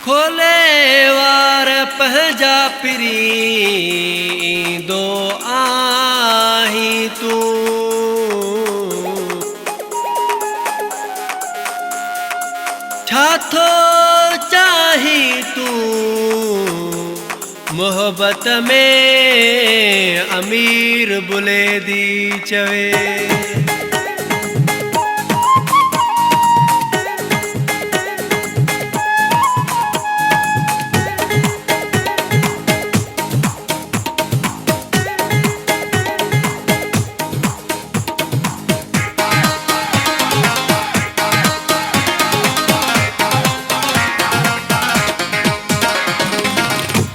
खोले वार पहजा पिरी दो आही तू छाथो चाही तू मोहब्बत में अमीर बुले दी चवे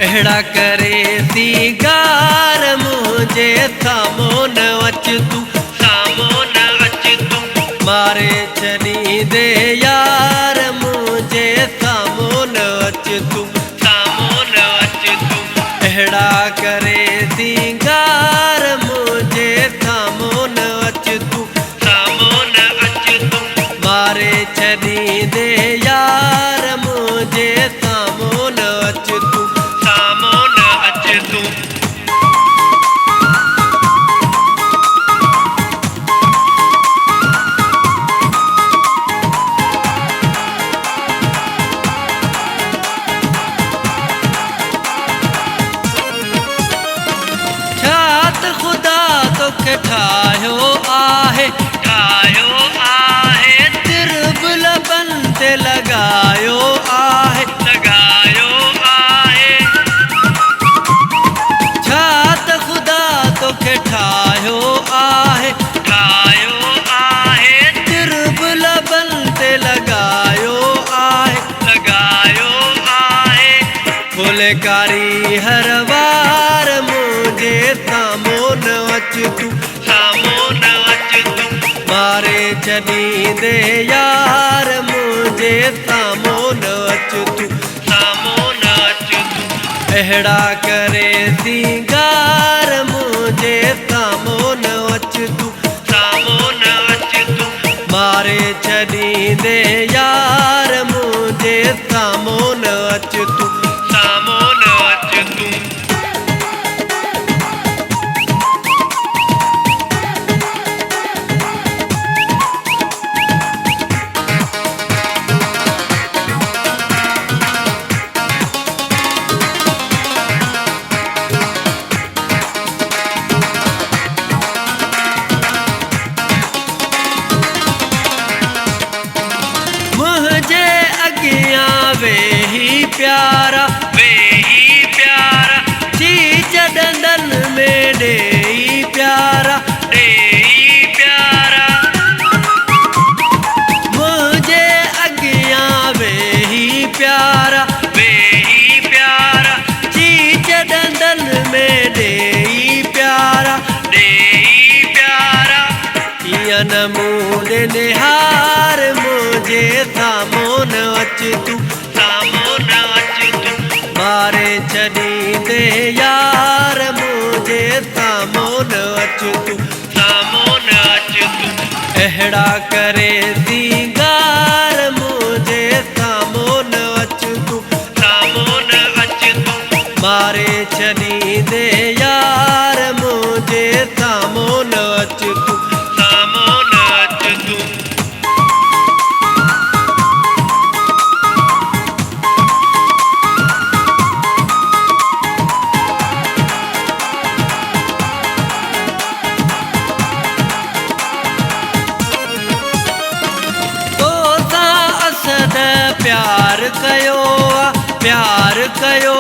अहिड़ा करे सिंगार मुझे सामो न अच तू सामो न अच तू मारे छड़ी दे यार मुझे सामो न अच तू सामो न अच तू अहिड़ा करे सिंगार मुझे सामो न अच तू सामो न अच तू मारे छड़ी दे यार मुझे सामो न अच तू ठायो आहे तिरब लबन ते लगायो आहे छात खुदा तोखे ठायो आहे तिरब लबन ते लगायो आहे खोले कारी हर वार मुझे सामो न अच तू मारे छड़ी दे यार मुझे सामो न अच तू अहिड़ा करे सिंगार मुझे सामो न अच तू मारे छड़ी दे यार मुझे सामो न अच तू प्यारा चीज डंडन में डे प्यारा मुझे अगिया वे ही प्यारा चीज डंडन में डे प्यारा या नमूने निहार मुझे सामो न अच तू मारे छड़ी दे यार मुझे सामो न अच तू अहिड़ा करे सिंगार मुझे सामो न अच तू मारे छड़ी दे यार मुझे सामो न अच तू प्यार कयो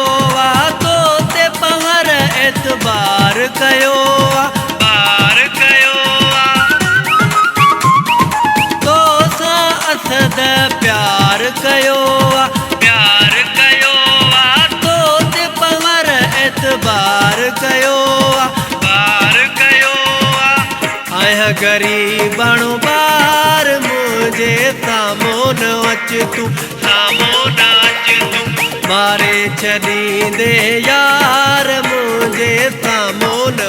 तो ते पहर एतबार कयो तो सा असद प्यार कयो तो ते पहर एतबार कयो आया गरीबणो बार मुझे सामो न अच तू मारे छड़ी दे यार मुझे सामो न